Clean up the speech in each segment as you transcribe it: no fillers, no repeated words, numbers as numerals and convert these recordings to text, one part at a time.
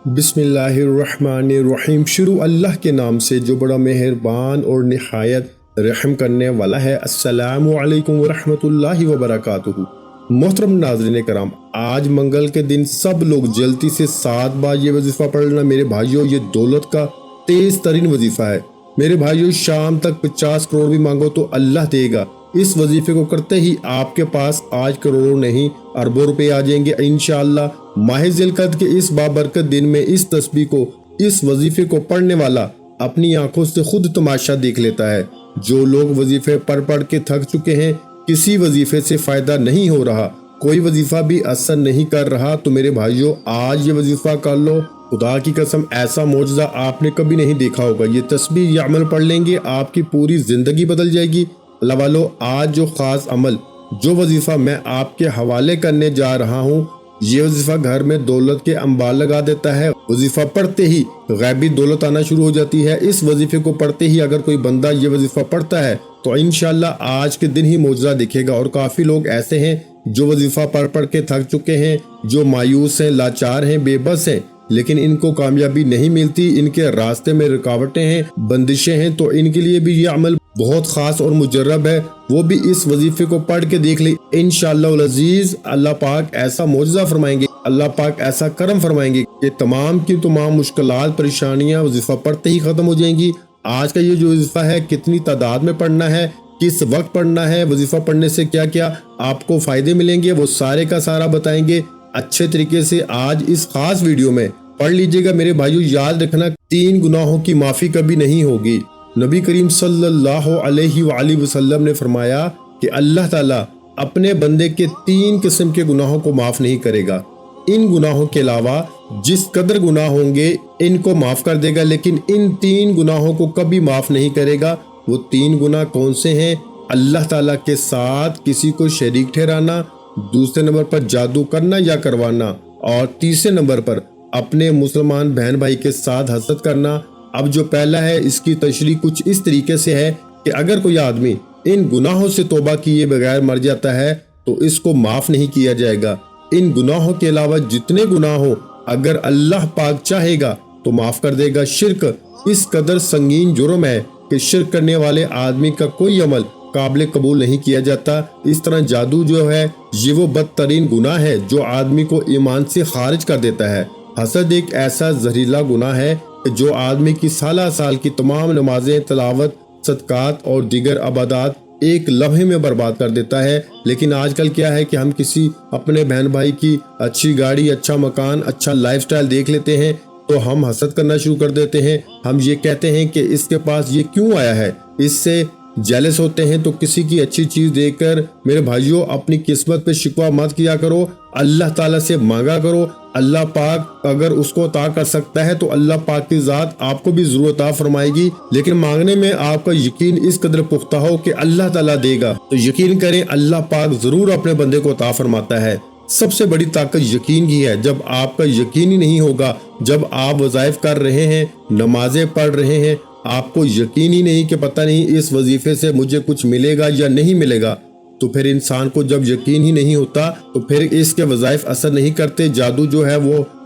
بسم اللہ الرحمن الرحیم۔ شروع اللہ کے نام سے جو بڑا مہربان اور نہایت رحم کرنے والا ہے۔ السلام علیکم ورحمۃ اللہ وبرکاتہ۔ محترم ناظرین کرام، آج منگل کے دن سب لوگ جلدی سے 7 بار یہ وظیفہ پڑھ لینا۔ میرے بھائیوں، یہ دولت کا تیز ترین وظیفہ ہے۔ میرے بھائیوں، شام تک 50 کروڑ بھی مانگو تو اللہ دے گا۔ اس وظیفے کو کرتے ہی آپ کے پاس آج کروڑوں نہیں اربوں روپے آ جائیں گے انشاءاللہ۔ ماہ ذی القعدہ کے اس بابرکت دن میں اس تسبیح کو، اس وظیفے کو پڑھنے والا اپنی آنکھوں سے خود تماشا دیکھ لیتا ہے۔ جو لوگ وظیفے پڑھ کے تھک چکے ہیں، کسی وظیفے سے فائدہ نہیں ہو رہا، کوئی وظیفہ بھی اثر نہیں کر رہا، تو میرے بھائیوں آج یہ وظیفہ کر لو۔ خدا کی قسم ایسا معجزہ آپ نے کبھی نہیں دیکھا ہوگا۔ یہ تسبیح، یہ عمل پڑھ لیں گے، آپ کی پوری زندگی بدل جائے گی۔ اللہ والو، آج جو خاص عمل، جو وظیفہ میں آپ کے حوالے کرنے جا رہا ہوں، یہ وظیفہ گھر میں دولت کے انبار لگا دیتا ہے۔ وظیفہ پڑھتے ہی غیبی دولت آنا شروع ہو جاتی ہے۔ اس وظیفے کو پڑھتے ہی اگر کوئی بندہ یہ وظیفہ پڑھتا ہے تو انشاءاللہ آج کے دن ہی معجزہ دکھے گا۔ اور کافی لوگ ایسے ہیں جو وظیفہ پڑھ کے تھک چکے ہیں، جو مایوس ہیں، لاچار ہیں، بے بس ہیں، لیکن ان کو کامیابی نہیں ملتی، ان کے راستے میں رکاوٹیں ہیں، بندشیں ہیں، تو ان کے لیے بھی یہ عمل بہت خاص اور مجرب ہے۔ وہ بھی اس وظیفے کو پڑھ کے دیکھ لیں، انشاءاللہ العزیز اللہ پاک ایسا معجزہ فرمائیں گے، اللہ پاک ایسا کرم فرمائیں گے کہ تمام کی تمام مشکلات، پریشانیاں وظیفہ پڑھتے ہی ختم ہو جائیں گی۔ آج کا یہ جو وظیفہ ہے، کتنی تعداد میں پڑھنا ہے، کس وقت پڑھنا ہے، وظیفہ پڑھنے سے کیا کیا آپ کو فائدے ملیں گے، وہ سارے کا سارا بتائیں گے اچھے طریقے سے آج اس خاص ویڈیو میں۔ پڑھ لیجئے گا میرے بھائیو، یاد رکھنا 3 گناہوں کی معافی کبھی نہیں ہوگی۔ نبی کریم صلی اللہ علیہ وآلہ وسلم نے فرمایا کہ اللہ تعالیٰ اپنے بندے کے 3 قسم کے گناہوں کو معاف نہیں کرے گا۔ ان گناہوں کے علاوہ جس قدر گناہ ہوں گے ان کو معاف کر دے گا، لیکن ان 3 گناہوں کو کبھی معاف نہیں کرے گا۔ وہ 3 گناہ کون سے ہیں؟ اللہ تعالیٰ کے ساتھ کسی کو شریک ٹھہرانا، دوسرے نمبر پر جادو کرنا یا کروانا، اور تیسرے نمبر پر اپنے مسلمان بہن بھائی کے ساتھ حسد کرنا۔ اب جو پہلا ہے، اس کی تشریح کچھ اس طریقے سے ہے کہ اگر کوئی آدمی ان گناہوں سے توبہ کیے بغیر مر جاتا ہے تو اس کو معاف نہیں کیا جائے گا۔ ان گناہوں کے علاوہ جتنے گناہ ہو، اگر اللہ پاک چاہے گا تو معاف کر دے گا۔ شرک اس قدر سنگین جرم ہے کہ شرک کرنے والے آدمی کا کوئی عمل قابل قبول نہیں کیا جاتا۔ اس طرح جادو جو ہے، یہ وہ بدترین گناہ ہے جو آدمی کو ایمان سے خارج کر دیتا ہے۔ حسد ایک ایسا زہریلا گناہ ہے جو آدمی کی سالہ سال کی تمام نمازیں، تلاوت، صدقات اور دیگر عبادات ایک لمحے میں برباد کر دیتا ہے۔ لیکن آج کل کیا ہے کہ ہم کسی اپنے بہن بھائی کی اچھی گاڑی، اچھا مکان، اچھا لائف سٹائل دیکھ لیتے ہیں تو ہم حسد کرنا شروع کر دیتے ہیں۔ ہم یہ کہتے ہیں کہ اس کے پاس یہ کیوں آیا ہے، اس سے جیلس ہوتے ہیں۔ تو کسی کی اچھی چیز دیکھ کر میرے بھائیوں اپنی قسمت پہ شکوہ مت کیا کرو، اللہ تعالیٰ سے مانگا کرو۔ اللہ پاک اگر اس کو عطا کر سکتا ہے تو اللہ پاک کی ذات آپ کو بھی ضرور عطا فرمائے گی، لیکن مانگنے میں آپ کا یقین اس قدر پختہ ہو کہ اللہ تعالیٰ دے گا، تو یقین کریں اللہ پاک ضرور اپنے بندے کو عطا فرماتا ہے۔ سب سے بڑی طاقت یقین کی ہے۔ جب آپ کا یقین ہی نہیں ہوگا، جب آپ وظائف کر رہے ہیں، نمازیں پڑھ رہے ہیں، آپ کو یقین ہی نہیں کہ پتہ نہیں اس وظیفے سے مجھے کچھ ملے گا یا نہیں ملے گا، تو پھر انسان کو جب یقین ہی نہیں ہوتا تو پھر اس کے وظائف اثر نہیں کرتے۔ جادو جو ہے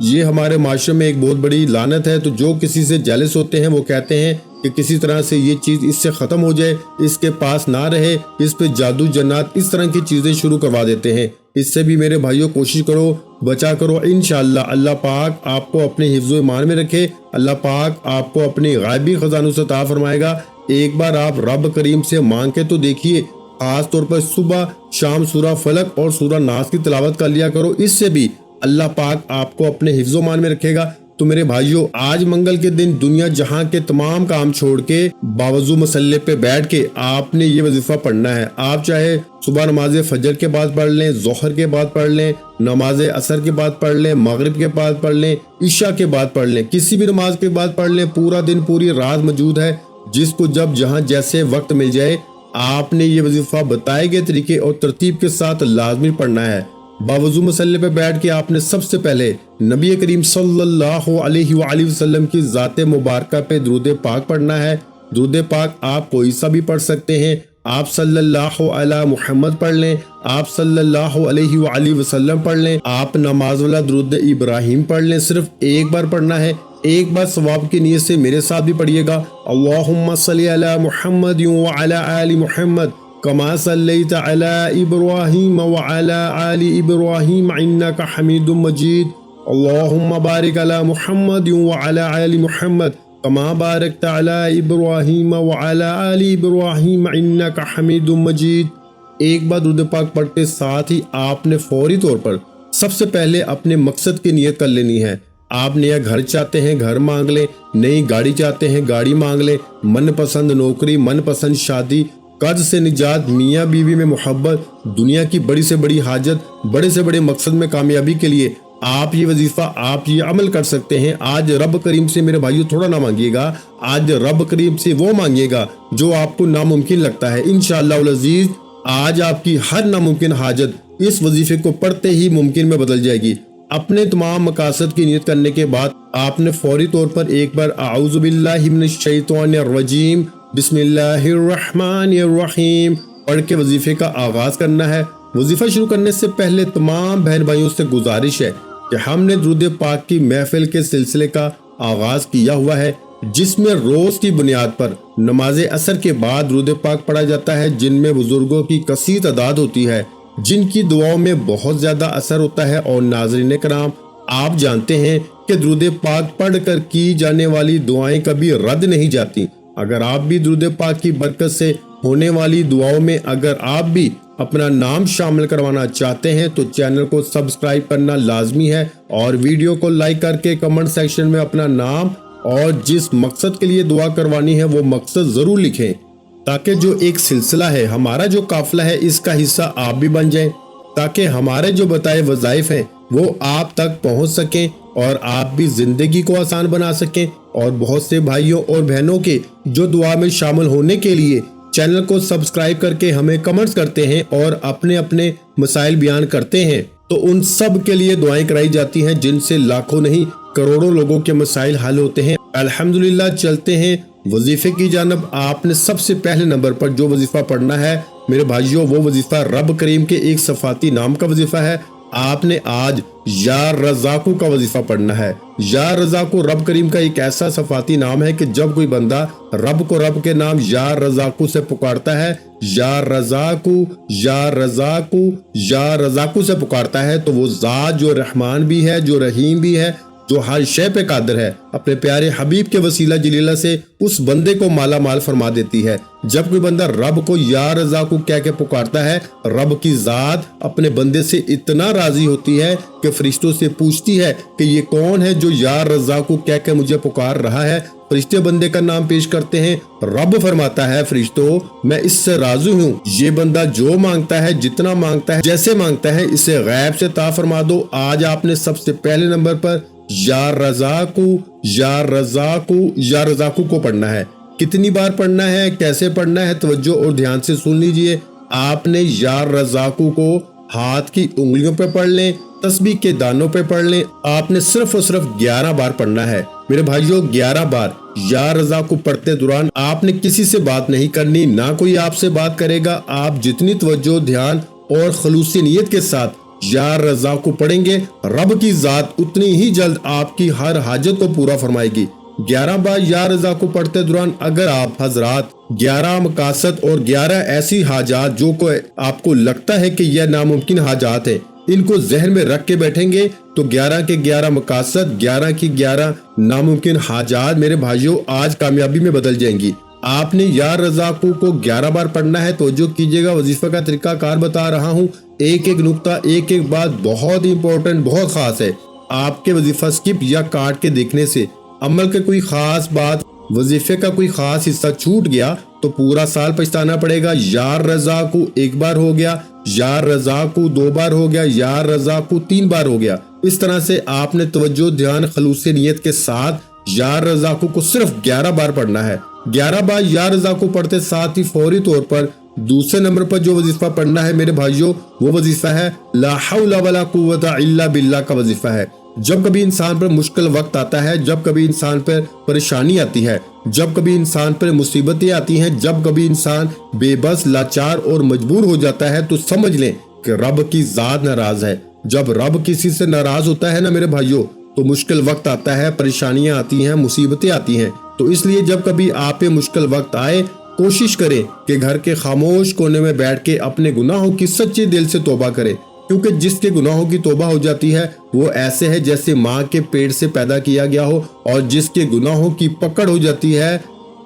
یہ ہمارے معاشرے میں ایک بہت بڑی لعنت ہے۔ تو جو کسی سے جیلس ہوتے ہیں وہ کہتے ہیں کہ کسی طرح سے یہ چیز اس سے ختم ہو جائے، اس کے پاس نہ رہے، اس پہ جادو جنات اس طرح کی چیزیں شروع کروا دیتے ہیں۔ اس سے بھی میرے بھائیوں کوشش کرو، بچا کرو انشاءاللہ۔ اللہ پاک آپ کو اپنے حفظ و ایمان میں رکھے، اللہ پاک آپ کو اپنی غائبی خزانوں سے عطا فرمائے گا۔ ایک بار آپ رب کریم سے مانگ کے تو دیکھیے، خاص طور پر صبح شام سورہ فلق اور سورہ ناس کی تلاوت کر لیا کرو، اس سے بھی اللہ پاک آپ کو اپنے حفظ و ایمان میں رکھے گا۔ تو میرے بھائیوں آج منگل کے دن دنیا جہاں کے تمام کام چھوڑ کے باوضو مسلح پہ بیٹھ کے آپ نے یہ وظیفہ پڑھنا ہے۔ آپ چاہے صبح نماز فجر کے بعد پڑھ لیں، ظہر کے بعد پڑھ لیں، نماز عصر کے بعد پڑھ لیں، مغرب کے بعد پڑھ لیں، عشاء کے بعد پڑھ لیں، کسی بھی نماز کے بعد پڑھ لیں۔ پورا دن پوری رات موجود ہے، جس کو جب جہاں جیسے وقت مل جائے آپ نے یہ وظیفہ بتائے گئے طریقے اور ترتیب کے ساتھ لازمی پڑھنا ہے۔ باوضو مسلح پہ بیٹھ کے آپ نے سب سے پہلے نبی کریم صلی اللہ علیہ وآلہ وسلم کی ذات مبارکہ پہ درود پاک پڑھنا ہے۔ درود پاک آپ کوئی سا بھی پڑھ سکتے ہیں، آپ صلی اللہ علی محمد پڑھ لیں، آپ صلی اللہ علیہ وآلہ وسلم پڑھ لیں، آپ نماز والا درود ابراہیم پڑھ لیں، صرف ایک بار پڑھنا ہے، ایک بار ثواب کی نیت سے میرے ساتھ بھی پڑھیے گا، اللہم صلی علی محمد وعلی آل محمد کما صلیت علی ابراہیم وعلی آل ابراہیم انک حمید مجید، اللہم بارک علی محمد وعلی آل محمد کما بارکت علی ابراہیم وعلی آل ابراہیم انک حمید مجید۔ ایک بار درود پاک پڑھ کے ساتھ ہی آپ نے فوری طور پر سب سے پہلے اپنے مقصد کی نیت کر لینی ہے۔ آپ نیا گھر چاہتے ہیں، گھر مانگ لیں، نئی گاڑی چاہتے ہیں، گاڑی مانگ لیں، من پسند نوکری، من پسند شادی، قرض سے نجات، میاں بیوی میں محبت، دنیا کی بڑی سے بڑی حاجت، بڑے سے بڑے مقصد میں کامیابی کے لیے آپ یہ وظیفہ، آپ یہ عمل کر سکتے ہیں۔ آج رب کریم سے میرے بھائیو تھوڑا نہ مانگیے گا، آج رب کریم سے وہ مانگیے گا جو آپ کو ناممکن لگتا ہے۔ انشاءاللہ العزیز آج آپ کی ہر ناممکن حاجت اس وظیفے کو پڑھتے ہی ممکن میں بدل جائے گی۔ اپنے تمام مقاصد کی نیت کرنے کے بعد آپ نے فوری طور پر ایک بار اعوذ باللہ من الشیطان الرجیم بسم اللہ الرحمن الرحیم پڑھ کے وظیفے کا آغاز کرنا ہے۔ وظیفہ شروع کرنے سے پہلے تمام بہن بھائیوں سے گزارش ہے کہ ہم نے درود پاک کی محفل کے سلسلے کا آغاز کیا ہوا ہے، جس میں روز کی بنیاد پر نماز عصر کے بعد درود پاک پڑھا جاتا ہے، جن میں بزرگوں کی کثیر تعداد ہوتی ہے، جن کی دعاؤں میں بہت زیادہ اثر ہوتا ہے۔ اور ناظرین کرام، آپ جانتے ہیں کہ درود پاک پڑھ کر کی جانے والی دعائیں کبھی رد نہیں جاتی۔ اگر آپ بھی درود پاک کی برکت سے ہونے والی دعاؤں میں اگر آپ بھی اپنا نام شامل کروانا چاہتے ہیں تو چینل کو سبسکرائب کرنا لازمی ہے، اور ویڈیو کو لائک کر کے کمنٹ سیکشن میں اپنا نام اور جس مقصد کے لیے دعا کروانی ہے وہ مقصد ضرور لکھیں، تاکہ جو ایک سلسلہ ہے، ہمارا جو قافلہ ہے، اس کا حصہ آپ بھی بن جائیں، تاکہ ہمارے جو بتائے وظائف ہیں وہ آپ تک پہنچ سکیں اور آپ بھی زندگی کو آسان بنا سکیں۔ اور بہت سے بھائیوں اور بہنوں کے جو دعا میں شامل ہونے کے لیے چینل کو سبسکرائب کر کے ہمیں کمنٹس کرتے ہیں اور اپنے اپنے مسائل بیان کرتے ہیں، تو ان سب کے لیے دعائیں کرائی جاتی ہیں، جن سے لاکھوں نہیں کروڑوں لوگوں کے مسائل حل ہوتے ہیں۔ الحمدللہ چلتے ہیں وظیفے کی جانب۔ آپ نے سب سے پہلے نمبر پر جو وظیفہ پڑھنا ہے میرے بھائیوں، وہ وظیفہ رب کریم کے ایک صفاتی نام کا وظیفہ ہے۔ آپ نے آج یا رزاقو کا وظیفہ پڑھنا ہے۔ یا رزاقو رب کریم کا ایک ایسا صفاتی نام ہے کہ جب کوئی بندہ رب کو رب کے نام یا رزاقو سے پکارتا ہے، یا رزاقو یا رزاقو یا رزاقو سے پکارتا ہے، تو وہ ذات جو رحمان بھی ہے، جو رحیم بھی ہے، جو ہر شے پہ قادر ہے، اپنے پیارے حبیب کے وسیلہ جلیلہ سے اس بندے کو مالا مال فرما دیتی ہے۔ جب کوئی بندہ رب کو یا رزاقو کہہ کے پکارتا ہے، رب کی ذات اپنے بندے سے اتنا راضی ہوتی ہے کہ فرشتوں سے پوچھتی ہے کہ یہ کون ہے جو یا رزاقو کہہ کے مجھے پکار رہا ہے۔ فرشتے بندے کا نام پیش کرتے ہیں، رب فرماتا ہے فرشتوں میں اس سے راضی ہوں، یہ بندہ جو مانگتا ہے، جتنا مانگتا ہے، جیسے مانگتا ہے، اسے غیب سے عطا فرما دو۔ آج آپ نے سب سے پہلے نمبر پر یا رزاقو یا رزاقو یا رزاقو کو پڑھنا ہے۔ کتنی بار پڑھنا ہے، کیسے پڑھنا ہے، توجہ اور دھیان سے سن لیجئے۔ آپ نے یا رزاقو کو ہاتھ کی انگلیوں پہ پڑھ لیں، تسبیح کے دانوں پہ پڑھ لیں۔ آپ نے صرف اور صرف 11 بار پڑھنا ہے میرے بھائیوں، 11 بار یا رزاقو پڑھتے دوران آپ نے کسی سے بات نہیں کرنی، نہ کوئی آپ سے بات کرے گا۔ آپ جتنی توجہ، دھیان اور خلوصی نیت کے ساتھ یا رزاقو پڑھیں گے، رب کی ذات اتنی ہی جلد آپ کی ہر حاجت کو پورا فرمائے گی۔ 11 بار یا رزاقو پڑھتے دوران اگر آپ حضرات 11 مقاصد اور 11 ایسی حاجات جو آپ کو لگتا ہے کہ یہ ناممکن حاجات ہیں، ان کو ذہن میں رکھ کے بیٹھیں گے تو 11 کے 11 مقاصد، 11 کی 11 ناممکن حاجات میرے بھائیوں آج کامیابی میں بدل جائیں گی۔ آپ نے یا رزاقو کو 11 بار پڑھنا ہے۔ توجہ کیجئے گا، وظیفہ کا طریقہ کار بتا رہا ہوں، ایک ایک نقطہ، ایک ایک بات بہت امپورٹنٹ، بہت خاص ہے۔ آپ کے وظیفہ سکپ یا کاٹ کے دیکھنے سے عمل کے کوئی خاص بات، وظیفے کا کوئی خاص حصہ چھوٹ گیا تو پورا سال پچھتانا پڑے گا۔ یا رزاقو 1 بار ہو گیا، یا رزاقو 2 بار ہو گیا، یا رزاقو 3 بار ہو گیا۔ اس طرح سے آپ نے توجہ، دھیان، خلوص نیت کے ساتھ یا رزاقو کو صرف 11 بار پڑھنا ہے۔ 11 بار یا رزاقو پڑھتے ساتھ ہی فوری طور پر دوسرے نمبر پر جو وظیفہ پڑھنا ہے میرے بھائیوں، وہ وظیفہ ہے لا حول ولا قوت الا باللہ کا وظیفہ ہے۔ جب کبھی انسان پر مشکل وقت آتا ہے، جب کبھی انسان پر پریشانی آتی ہے، جب کبھی انسان پر مصیبتیں آتی ہیں، جب کبھی انسان بے بس، لاچار اور مجبور ہو جاتا ہے، تو سمجھ لیں کہ رب کی ذات ناراض ہے۔ جب رب کسی سے ناراض ہوتا ہے نا میرے بھائیوں، تو مشکل وقت آتا ہے، پریشانیاں آتی ہیں، مصیبتیں آتی ہیں۔ تو اس لیے جب کبھی آپ پہ مشکل وقت آئے، کوشش کریں کہ گھر کے خاموش کونے میں بیٹھ کے اپنے گناہوں کی سچے دل سے توبہ کریں، کیونکہ جس کے گناہوں کی توبہ ہو جاتی ہے وہ ایسے ہے جیسے ماں کے پیٹ سے پیدا کیا گیا ہو، اور جس کے گناہوں کی پکڑ ہو جاتی ہے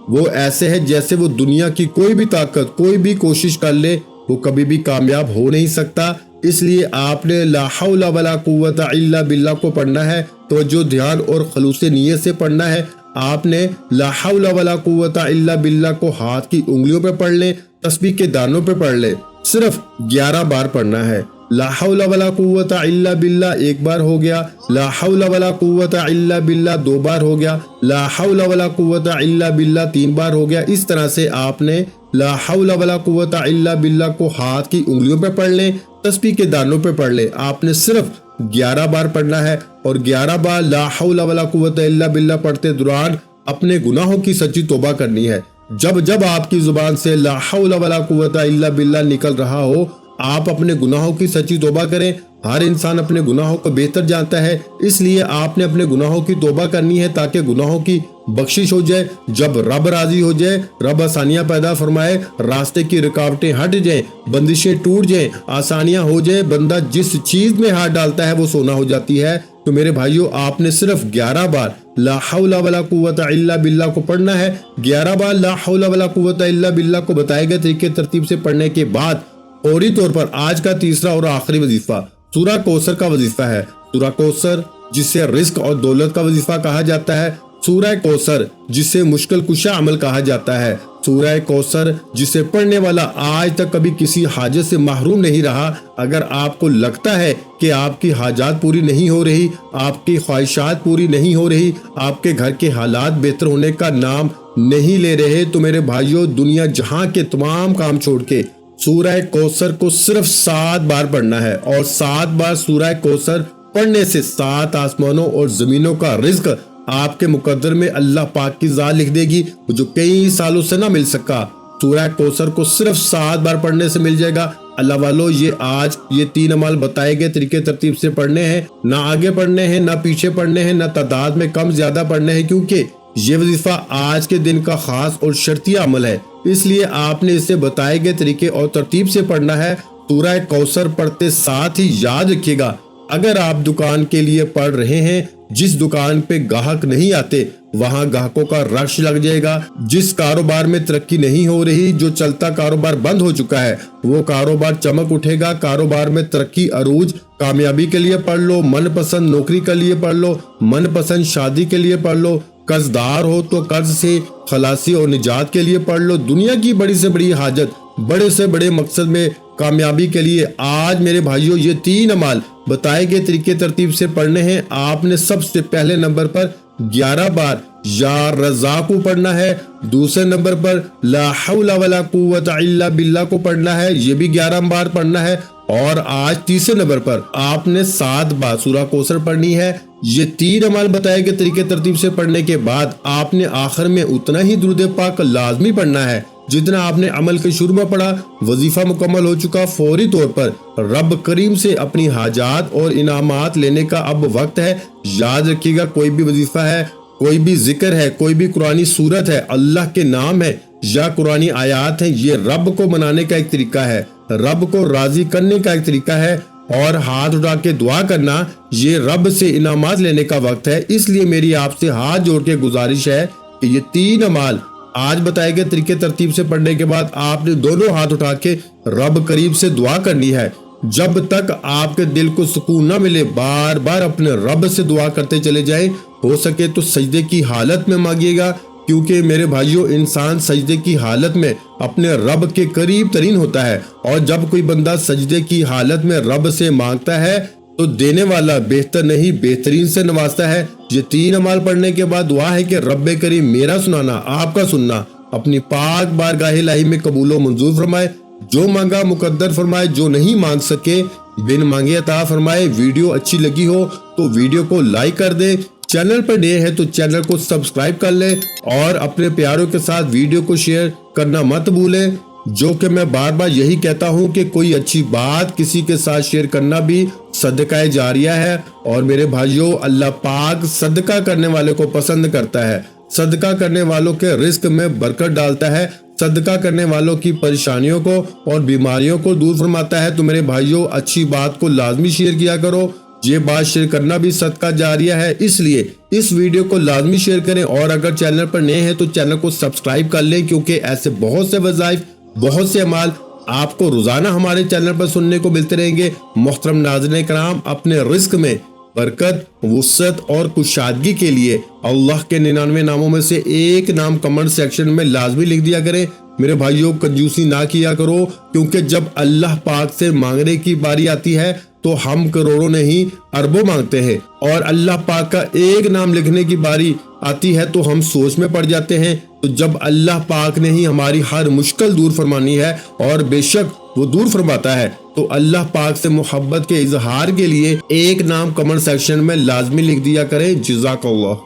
وہ ایسے ہے جیسے وہ دنیا کی کوئی بھی طاقت، کوئی بھی کوشش کر لے، وہ کبھی بھی کامیاب ہو نہیں سکتا۔ اس لیے آپ نے لا حول ولا قوت الا باللہ کو پڑھنا ہے، توجہ، دھیان اور خلوص نیت سے پڑھنا ہے۔ آپ نے لا حول ولا قوت الا باللہ کو ہاتھ کی انگلیوں پہ پڑھ لیں، تسبیح کے دانوں پہ پڑھ لیں، صرف 11 بار پڑھنا ہے۔ لا حول ولا قوت الا باللہ ایک بار ہو گیا، لا حول ولا قوت الا باللہ 2 بار ہو گیا، لا حول ولا قوت الا باللہ 3 بار ہو گیا۔ اس طرح سے آپ نے لا حول ولا قوت الا باللہ کو ہاتھ کی انگلیوں پہ پڑھ لیں، تسبیح کے دانوں پہ پڑھ لیں۔ آپ نے صرف 11 بار پڑھنا ہے، اور 11 بار لا حول ولا قوت الا باللہ پڑھتے دوران اپنے گناہوں کی سچی توبہ کرنی ہے۔ جب جب آپ کی زبان سے لا حول ولا قوت الا باللہ نکل رہا ہو، آپ اپنے گناہوں کی سچی توبہ کریں۔ ہر انسان اپنے گناہوں کو بہتر جانتا ہے، اس لیے آپ نے اپنے گناہوں کی توبہ کرنی ہے تاکہ گناہوں کی بخشش ہو جائے۔ جب رب راضی ہو جائے، رب آسانیاں پیدا فرمائے، راستے کی رکاوٹیں ہٹ جائیں، بندشیں ٹوٹ جائیں، آسانیاں ہو جائیں، بندہ جس چیز میں ہاتھ ڈالتا ہے وہ سونا ہو جاتی ہے، تو میرے بھائیوں آپ نے صرف 11 بار لا حول ولا قوت الا باللہ کو پڑھنا ہے۔ 11 بار لا حول ولا قوت الا باللہ کو بتائے گئے طریقے ترتیب سے پڑھنے کے بعد فوری طور پر آج کا تیسرا اور آخری وظیفہ سورہ کوثر کا وظیفہ ہے۔ سورہ کوثر جسے رزق اور دولت کا وظیفہ کہا جاتا ہے، سورہ کوثر جسے مشکل کشا عمل کہا جاتا ہے، سورہ کوثر جسے پڑھنے والا آج تک کبھی کسی حاجت سے محروم نہیں رہا۔ اگر آپ کو لگتا ہے کہ آپ کی حاجات پوری نہیں ہو رہی، آپ کی خواہشات پوری نہیں ہو رہی، آپ کے گھر کے حالات بہتر ہونے کا نام نہیں لے رہے، تو میرے بھائیوں دنیا جہاں کے تمام کام چھوڑ کے سورہ کوثر کو صرف 7 بار پڑھنا ہے، اور 7 بار سورہ کوثر پڑھنے سے 7 آسمانوں اور زمینوں کا رزق آپ کے مقدر میں اللہ پاک کی ذات لکھ دے گی، جو کئی سالوں سے نہ مل سکا۔ سورہ کوثر کو صرف 7 بار پڑھنے سے مل جائے گا۔ اللہ والو، یہ 3 عمال بتائے گئے طریقے ترتیب سے پڑھنے ہیں، نہ آگے پڑھنے ہیں، نہ پیچھے پڑھنے ہیں، نہ تعداد میں کم زیادہ پڑھنے ہیں، کیونکہ یہ وظیفہ آج کے دن کا خاص اور شرطیہ عمل ہے، اس لیے آپ نے اسے بتائے گئے طریقے اور ترتیب سے پڑھنا ہے۔ سورہ کوثر پڑھتے ساتھ ہی یاد رکھیے گا، اگر آپ دکان کے لیے پڑھ رہے ہیں، جس دکان پہ گاہک نہیں آتے وہاں گاہکوں کا رش لگ جائے گا، جس کاروبار میں ترقی نہیں ہو رہی، جو چلتا کاروبار بند ہو چکا ہے، وہ کاروبار چمک اٹھے گا۔ کاروبار میں ترقی، عروج، کامیابی کے لیے پڑھ لو، من پسند نوکری کے لیے پڑھ لو، من پسند شادی کے لیے پڑھ لو، قرض دار ہو تو قرض سے خلاصی اور نجات کے لیے پڑھ لو، دنیا کی بڑی سے بڑی حاجت، بڑے سے بڑے مقصد میں کامیابی کے لیے آج میرے بھائیوں یہ 3 عمال بتائے گئے طریقے ترتیب سے پڑھنے ہیں۔ آپ نے سب سے پہلے نمبر پر 11 بار یا رزاق کو پڑھنا ہے، دوسرے نمبر پر لا حول ولا قوت الا باللہ کو پڑھنا ہے، یہ بھی 11 بار پڑھنا ہے، اور آج تیسرے نمبر پر آپ نے 7 بار سورہ کوثر پڑھنی ہے۔ یہ 3 عمال بتائے گئے طریقے ترتیب سے پڑھنے کے بعد آپ نے آخر میں اتنا ہی درود پاک لازمی پڑھنا ہے جتنا آپ نے عمل کے شروع میں پڑھا۔ وظیفہ مکمل ہو چکا، فوری طور پر رب کریم سے اپنی حاجات اور انعامات لینے کا اب وقت ہے۔ یاد رکھیے گا، کوئی بھی وظیفہ ہے، کوئی بھی ذکر ہے، کوئی بھی قرآنی سورت ہے، اللہ کے نام ہے یا قرآنی آیات ہیں، یہ رب کو منانے کا ایک طریقہ ہے، رب کو راضی کرنے کا ایک طریقہ ہے، اور ہاتھ اٹھا کے دعا کرنا یہ رب سے انعامات لینے کا وقت ہے۔ اس لیے میری آپ سے ہاتھ جوڑ کے گزارش ہے کہ یہ 3 عمال آج بتائے گئے طریقے ترتیب سے پڑھنے کے بعد آپ نے دونوں ہاتھ اٹھا کے رب قریب سے دعا کرنی ہے۔ جب تک آپ کے دل کو سکون نہ ملے بار بار اپنے رب سے دعا کرتے چلے جائیں، ہو سکے تو سجدے کی حالت میں مانگیے گا، کیونکہ میرے بھائیوں انسان سجدے کی حالت میں اپنے رب کے قریب ترین ہوتا ہے، اور جب کوئی بندہ سجدے کی حالت میں رب سے مانگتا ہے تو دینے والا بہتر نہیں بہترین سے نوازتا ہے۔ یہ 3 عمال پڑھنے کے بعد دعا ہے کہ رب کریم میرا سنانا، آپ کا سننا اپنی پاک بارگاہ الہی میں قبول و منظور فرمائے، جو مانگا مقدر فرمائے، جو نہیں مانگ سکے بن مانگے عطا فرمائے۔ ویڈیو اچھی لگی ہو تو ویڈیو کو لائک کر دیں، چینل پر نئے ہیں تو چینل کو سبسکرائب کر لیں اور اپنے پیاروں کے ساتھ ویڈیو کو شیئر کرنا مت بھولیں۔ جو کہ میں بار بار یہی کہتا ہوں کہ کوئی اچھی بات کسی کے ساتھ شیئر کرنا بھی صدقہ جاریہ ہے، اور میرے بھائیوں اللہ پاک صدقہ کرنے والے کو پسند کرتا ہے، صدقہ کرنے والوں کے رزق میں برکت ڈالتا ہے، صدقہ کرنے والوں کی پریشانیوں کو اور بیماریوں کو دور فرماتا ہے۔ تو میرے بھائیوں اچھی بات کو لازمی شیئر کیا کرو، یہ بات شیئر کرنا بھی صدقہ جاریہ ہے، اس لیے اس ویڈیو کو لازمی شیئر کریں، اور اگر چینل پر نئے ہیں تو چینل کو سبسکرائب کر لیں، کیونکہ ایسے بہت سے وظائف، بہت سے اعمال آپ کو روزانہ ہمارے چینل پر سننے کو ملتے رہیں گے۔ محترم ناظرین کرام، اپنے رزق میں برکت، وسعت اور کشادگی کے لیے اللہ کے 99 ناموں میں سے ایک نام کمنٹ سیکشن میں لازمی لکھ دیا کریں۔ میرے بھائیوں کنجوسی نہ کیا کرو، کیونکہ جب اللہ پاک سے مانگنے کی باری آتی ہے تو ہم کروڑوں نہیں اربوں مانگتے ہیں، اور اللہ پاک کا ایک نام لکھنے کی باری آتی ہے تو ہم سوچ میں پڑ جاتے ہیں۔ تو جب اللہ پاک نے ہی ہماری ہر مشکل دور فرمانی ہے، اور بے شک وہ دور فرماتا ہے، تو اللہ پاک سے محبت کے اظہار کے لیے ایک نام کمنٹ سیکشن میں لازمی لکھ دیا کریں۔ جزاک اللہ۔